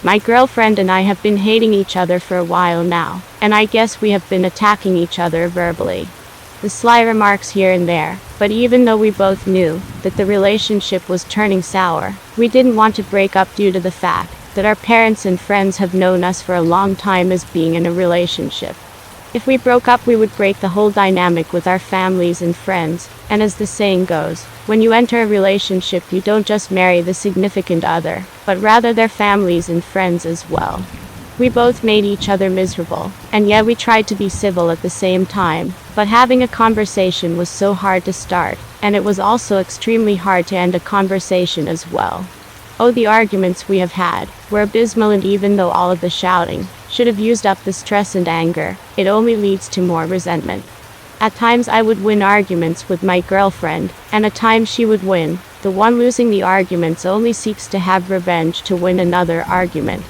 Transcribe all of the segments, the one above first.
My girlfriend and I have been hating each other for a while now, and I guess we have been attacking each other verbally. The sly remarks here and there, but even though we both knew that the relationship was turning sour, we didn't want to break up due to the fact that our parents and friends have known us for a long time as being in a relationship. If we broke up, we would break the whole dynamic with our families and friends, and as the saying goes, when you enter a relationship you don't just marry the significant other, but rather their families and friends as well. We both made each other miserable, and yet we tried to be civil at the same time, but having a conversation was so hard to start, and it was also extremely hard to end a conversation as well. Oh, the arguments we have had were abysmal, and even though all of the shouting should have used up the stress and anger, it only leads to more resentment. At times I would win arguments with my girlfriend, and at times she would win. The one losing the arguments only seeks to have revenge to win another argument.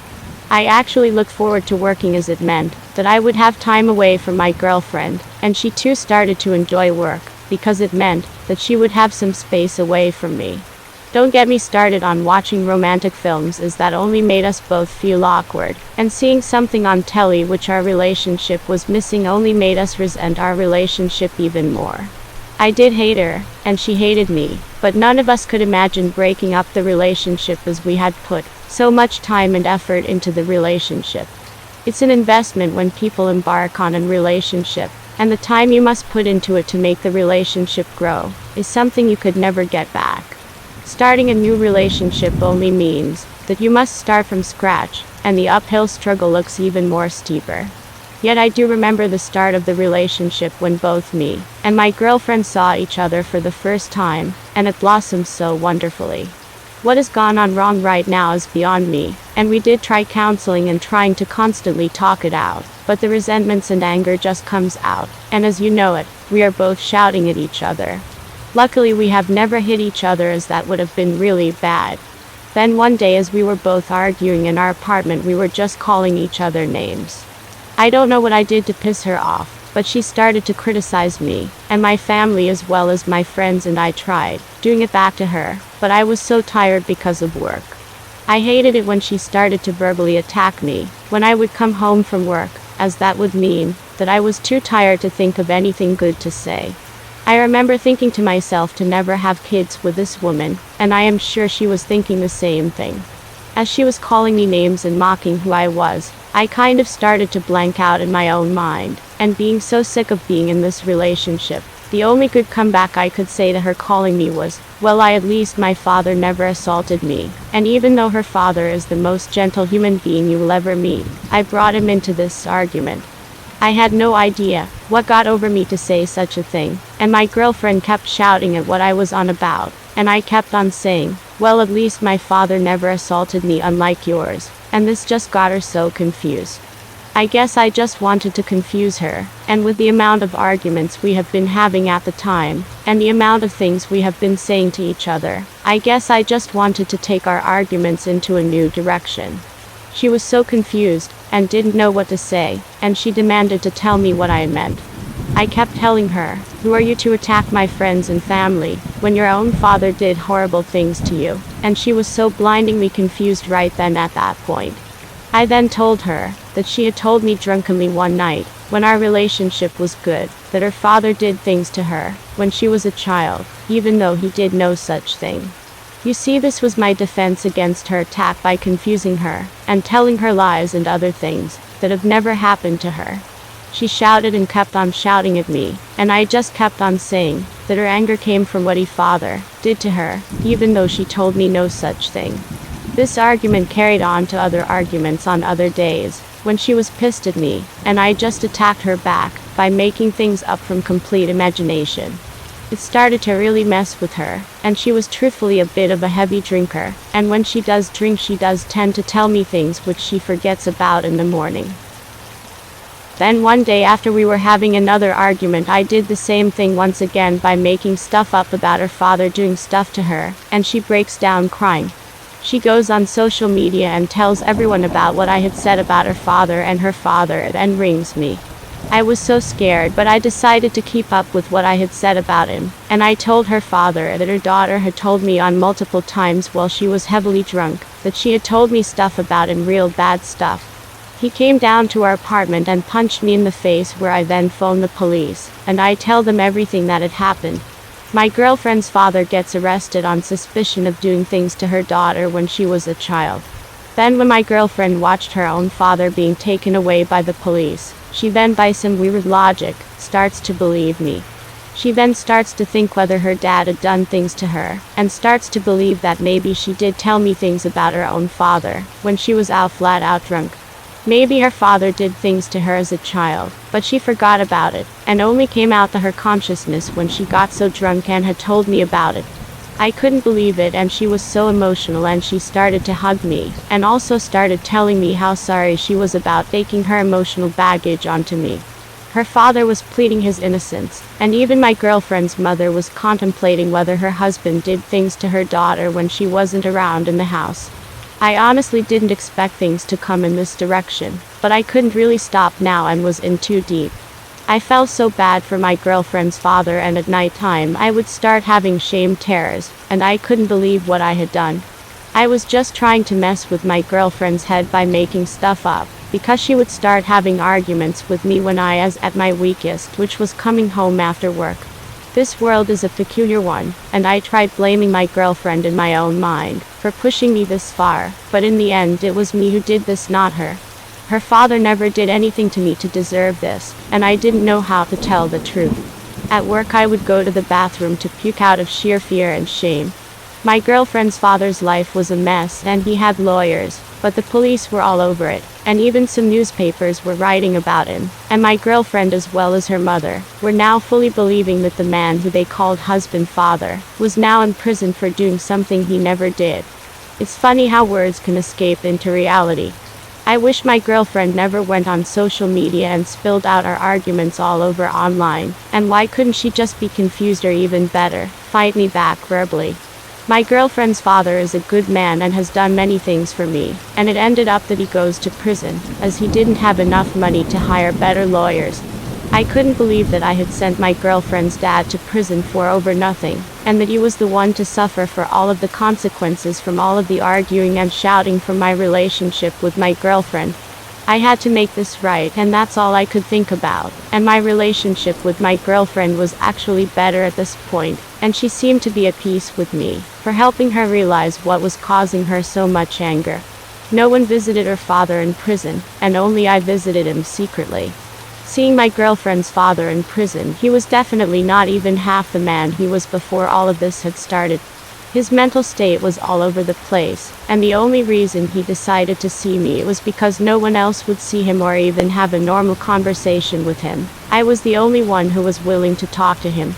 I actually looked forward to working, as it meant that I would have time away from my girlfriend, and she too started to enjoy work, because it meant that she would have some space away from me. Don't get me started on watching romantic films, as that only made us both feel awkward, and seeing something on telly which our relationship was missing only made us resent our relationship even more. I did hate her, and she hated me, but none of us could imagine breaking up the relationship, as we had put so much time and effort into the relationship. It's an investment when people embark on a relationship, and the time you must put into it to make the relationship grow is something you could never get back. Starting a new relationship only means that you must start from scratch, and the uphill struggle looks even more steeper. Yet I do remember the start of the relationship when both me and my girlfriend saw each other for the first time, and it blossomed so wonderfully. What has gone on wrong right now is beyond me, and we did try counseling and trying to constantly talk it out, but the resentments and anger just comes out, and as you know it, we are both shouting at each other. Luckily we have never hit each other, as that would have been really bad. Then one day, as we were both arguing in our apartment, we were just calling each other names. I don't know what I did to piss her off, but she started to criticize me, and my family as well as my friends, and I tried doing it back to her, but I was so tired because of work. I hated it when she started to verbally attack me when I would come home from work, as that would mean that I was too tired to think of anything good to say. I remember thinking to myself to never have kids with this woman, and I am sure she was thinking the same thing. As she was calling me names and mocking who I was, I kind of started to blank out in my own mind, and being so sick of being in this relationship, the only good comeback I could say to her calling me was, well, at least my father never assaulted me, and even though her father is the most gentle human being you will ever meet, I brought him into this argument. I had no idea what got over me to say such a thing, and my girlfriend kept shouting at what I was on about, and I kept on saying, well, at least my father never assaulted me unlike yours, and this just got her so confused. I guess I just wanted to confuse her, and with the amount of arguments we have been having at the time, and the amount of things we have been saying to each other, I guess I just wanted to take our arguments into a new direction. She was so confused, and didn't know what to say, and she demanded to tell me what I meant. I kept telling her, who are you to attack my friends and family, when your own father did horrible things to you? And she was so blindingly confused right then at that point. I then told her that she had told me drunkenly one night, when our relationship was good, that her father did things to her when she was a child, even though he did no such thing. You see, this was my defense against her attack by confusing her, and telling her lies and other things that have never happened to her. She shouted and kept on shouting at me, and I just kept on saying that her anger came from what her father did to her, even though she told me no such thing. This argument carried on to other arguments on other days, when she was pissed at me, and I just attacked her back by making things up from complete imagination. It started to really mess with her, and she was truthfully a bit of a heavy drinker, and when she does drink she does tend to tell me things which she forgets about in the morning. Then one day after we were having another argument, I did the same thing once again by making stuff up about her father doing stuff to her, and she breaks down crying. She goes on social media and tells everyone about what I had said about her father, and then rings me. I was so scared, but I decided to keep up with what I had said about him, and I told her father that her daughter had told me on multiple times while she was heavily drunk, that she had told me stuff about him, real bad stuff. He came down to our apartment and punched me in the face, where I then phoned the police, and I tell them everything that had happened. My girlfriend's father gets arrested on suspicion of doing things to her daughter when she was a child. Then when my girlfriend watched her own father being taken away by the police, she then by some weird logic, starts to believe me. She then starts to think whether her dad had done things to her, and starts to believe that maybe she did tell me things about her own father, when she was out flat out drunk. Maybe her father did things to her as a child, but she forgot about it, and only came out to her consciousness when she got so drunk and had told me about it. I couldn't believe it, and she was so emotional, and she started to hug me, and also started telling me how sorry she was about taking her emotional baggage onto me. Her father was pleading his innocence, and even my girlfriend's mother was contemplating whether her husband did things to her daughter when she wasn't around in the house. I honestly didn't expect things to come in this direction, but I couldn't really stop now and was in too deep. I felt so bad for my girlfriend's father, and at night time I would start having shame terrors, and I couldn't believe what I had done. I was just trying to mess with my girlfriend's head by making stuff up, because she would start having arguments with me when I was at my weakest, which was coming home after work. This world is a peculiar one, and I tried blaming my girlfriend in my own mind for pushing me this far, but in the end it was me who did this, not her. Her father never did anything to me to deserve this, and I didn't know how to tell the truth. At work I would go to the bathroom to puke out of sheer fear and shame. My girlfriend's father's life was a mess, and he had lawyers, but the police were all over it, and even some newspapers were writing about him, and my girlfriend as well as her mother were now fully believing that the man who they called husband-father was now in prison for doing something he never did. It's funny how words can escape into reality. I wish my girlfriend never went on social media and spilled out our arguments all over online, and why couldn't she just be confused, or even better, fight me back verbally? My girlfriend's father is a good man and has done many things for me, and it ended up that he goes to prison, as he didn't have enough money to hire better lawyers. I couldn't believe that I had sent my girlfriend's dad to prison for over nothing, and that he was the one to suffer for all of the consequences from all of the arguing and shouting from my relationship with my girlfriend. I had to make this right, and that's all I could think about, and my relationship with my girlfriend was actually better at this point, and she seemed to be at peace with me, for helping her realize what was causing her so much anger. No one visited her father in prison, and only I visited him secretly. Seeing my girlfriend's father in prison, he was definitely not even half the man he was before all of this had started. His mental state was all over the place, and the only reason he decided to see me was because no one else would see him or even have a normal conversation with him. I was the only one who was willing to talk to him.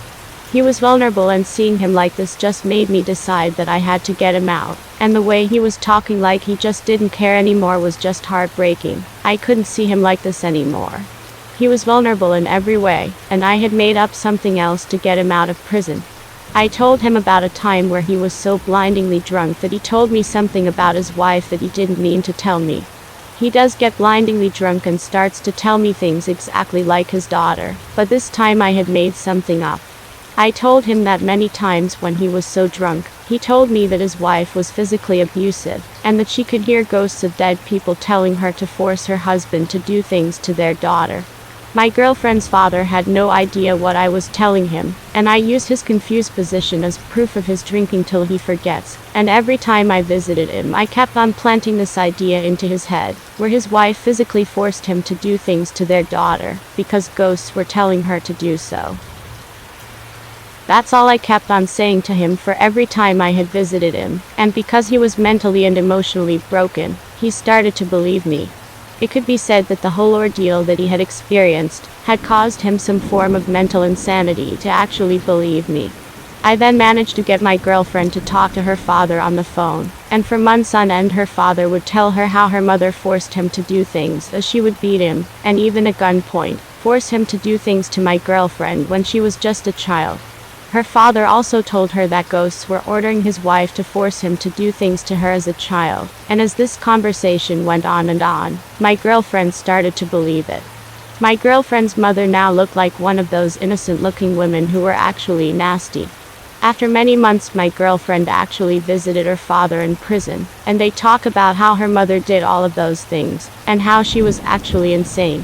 He was vulnerable, and seeing him like this just made me decide that I had to get him out, and the way he was talking like he just didn't care anymore was just heartbreaking. I couldn't see him like this anymore. He was vulnerable in every way, and I had made up something else to get him out of prison. I told him about a time where he was so blindingly drunk that he told me something about his wife that he didn't mean to tell me. He does get blindingly drunk and starts to tell me things exactly like his daughter, but this time I had made something up. I told him that many times when he was so drunk, he told me that his wife was physically abusive, and that she could hear ghosts of dead people telling her to force her husband to do things to their daughter. My girlfriend's father had no idea what I was telling him, and I used his confused position as proof of his drinking till he forgets, and every time I visited him I kept on planting this idea into his head, where his wife physically forced him to do things to their daughter, because ghosts were telling her to do so. That's all I kept on saying to him for every time I had visited him, and because he was mentally and emotionally broken, he started to believe me. It could be said that the whole ordeal that he had experienced had caused him some form of mental insanity to actually believe me. I then managed to get my girlfriend to talk to her father on the phone, and for months on end her father would tell her how her mother forced him to do things, as she would beat him, and even at gunpoint, force him to do things to my girlfriend when she was just a child. Her father also told her that ghosts were ordering his wife to force him to do things to her as a child, and as this conversation went on and on, my girlfriend started to believe it. My girlfriend's mother now looked like one of those innocent-looking women who were actually nasty. After many months, my girlfriend actually visited her father in prison, and they talk about how her mother did all of those things, and how she was actually insane.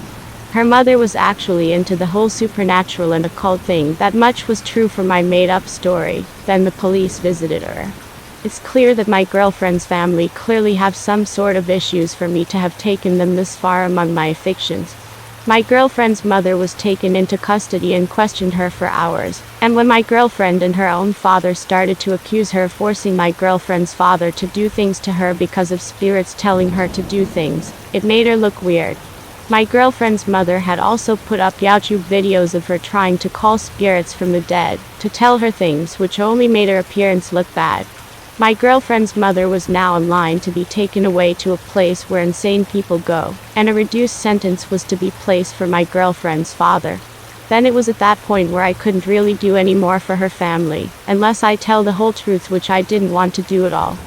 Her mother was actually into the whole supernatural and occult thing. That much was true for my made-up story. Then the police visited her. It's clear that my girlfriend's family clearly have some sort of issues for me to have taken them this far among my fictions. My girlfriend's mother was taken into custody and questioned her for hours, and when my girlfriend and her own father started to accuse her of forcing my girlfriend's father to do things to her because of spirits telling her to do things, it made her look weird. My girlfriend's mother had also put up YouTube videos of her trying to call spirits from the dead, to tell her things, which only made her appearance look bad. My girlfriend's mother was now in line to be taken away to a place where insane people go, and a reduced sentence was to be placed for my girlfriend's father. Then it was at that point where I couldn't really do any more for her family, unless I tell the whole truth, which I didn't want to do at all.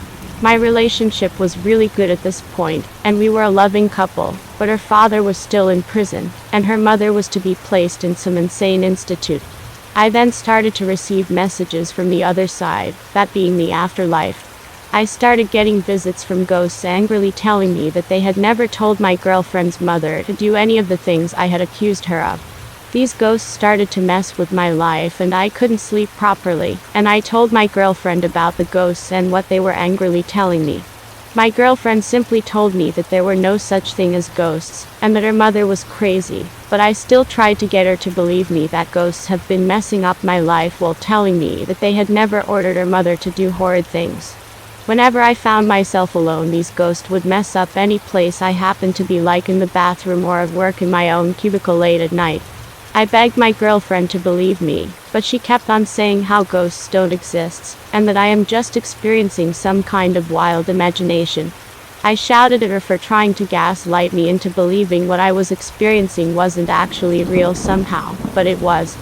My relationship was really good at this point, and we were a loving couple, but her father was still in prison, and her mother was to be placed in some insane institute. I then started to receive messages from the other side, that being the afterlife. I started getting visits from ghosts angrily telling me that they had never told my girlfriend's mother to do any of the things I had accused her of. These ghosts started to mess with my life and I couldn't sleep properly, and I told my girlfriend about the ghosts and what they were angrily telling me. My girlfriend simply told me that there were no such thing as ghosts, and that her mother was crazy, but I still tried to get her to believe me that ghosts have been messing up my life while telling me that they had never ordered her mother to do horrid things. Whenever I found myself alone, these ghosts would mess up any place I happened to be, like in the bathroom or at work in my own cubicle late at night. I begged my girlfriend to believe me, but she kept on saying how ghosts don't exist, and that I am just experiencing some kind of wild imagination. I shouted at her for trying to gaslight me into believing what I was experiencing wasn't actually real somehow, but it was.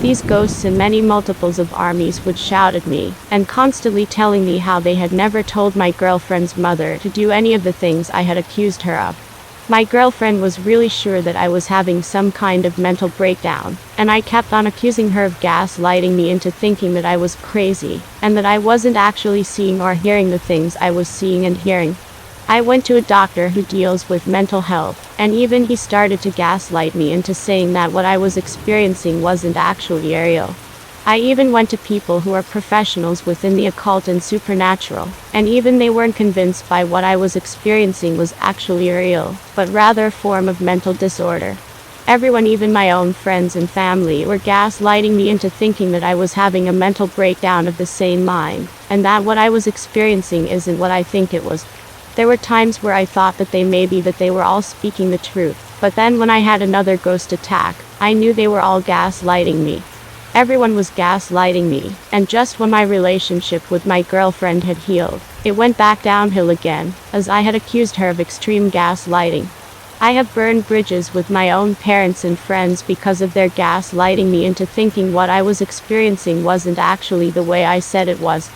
These ghosts in many multiples of armies would shout at me, and constantly telling me how they had never told my girlfriend's mother to do any of the things I had accused her of. My girlfriend was really sure that I was having some kind of mental breakdown, and I kept on accusing her of gaslighting me into thinking that I was crazy, and that I wasn't actually seeing or hearing the things I was seeing and hearing. I went to a doctor who deals with mental health, and even he started to gaslight me into saying that what I was experiencing wasn't actually real. I even went to people who are professionals within the occult and supernatural, and even they weren't convinced by what I was experiencing was actually real, but rather a form of mental disorder. Everyone, even my own friends and family, were gaslighting me into thinking that I was having a mental breakdown of the sane mind, and that what I was experiencing isn't what I think it was. There were times where I thought that they were all speaking the truth, but then when I had another ghost attack, I knew they were all gaslighting me. Everyone was gaslighting me, and just when my relationship with my girlfriend had healed, it went back downhill again, as I had accused her of extreme gaslighting. I have burned bridges with my own parents and friends because of their gaslighting me into thinking what I was experiencing wasn't actually the way I said it was.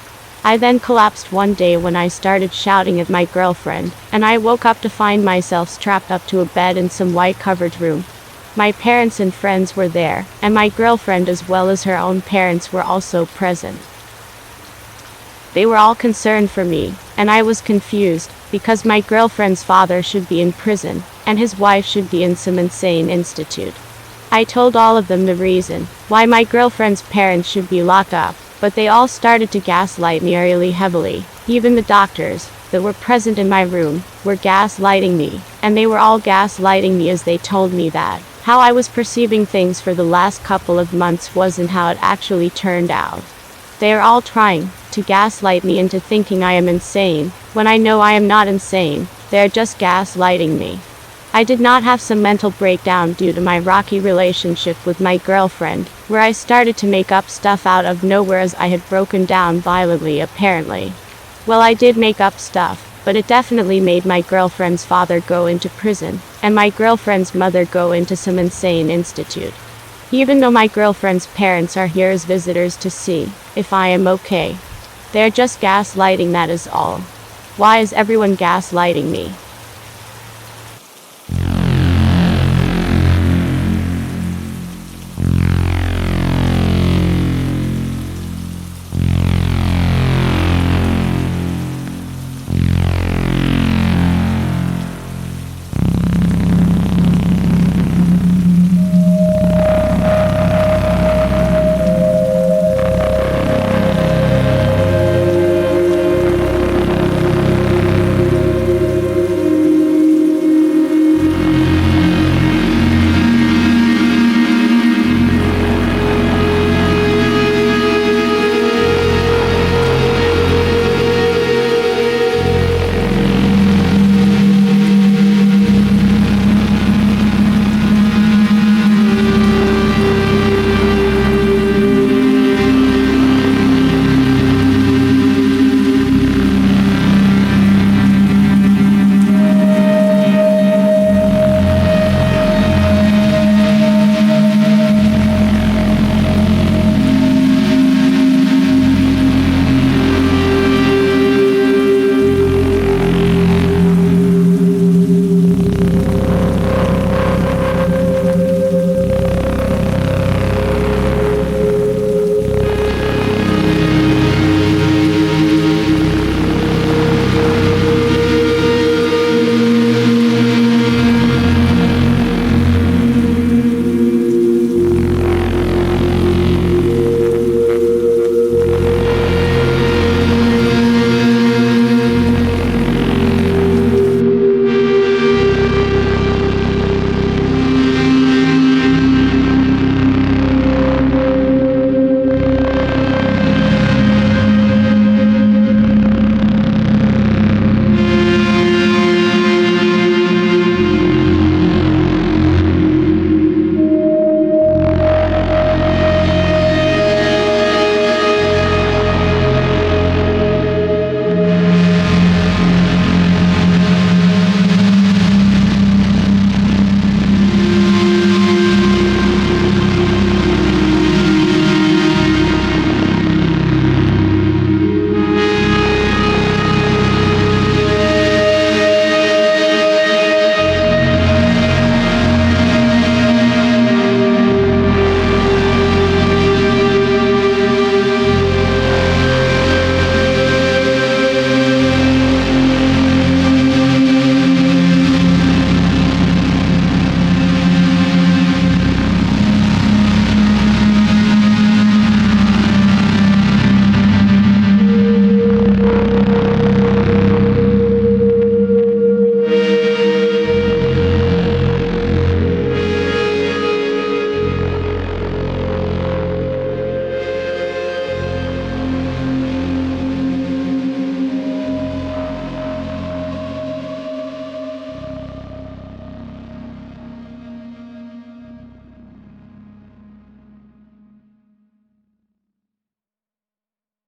I then collapsed one day when I started shouting at my girlfriend, and I woke up to find myself strapped up to a bed in some white-covered room. My parents and friends were there, and my girlfriend as well as her own parents were also present. They were all concerned for me, and I was confused, because my girlfriend's father should be in prison, and his wife should be in some insane institute. I told all of them the reason why my girlfriend's parents should be locked up, but they all started to gaslight me really heavily. Even the doctors that were present in my room were gaslighting me, and they were all gaslighting me as they told me that how I was perceiving things for the last couple of months wasn't how it actually turned out. They are all trying to gaslight me into thinking I am insane, when I know I am not insane. They are just gaslighting me. I did not have some mental breakdown due to my rocky relationship with my girlfriend, where I started to make up stuff out of nowhere as I had broken down violently apparently. Well, I did make up stuff, but it definitely made my girlfriend's father go into prison, and my girlfriend's mother go into some insane institute. Even though my girlfriend's parents are here as visitors to see if I am okay. They're just gaslighting, that is all. Why is everyone gaslighting me?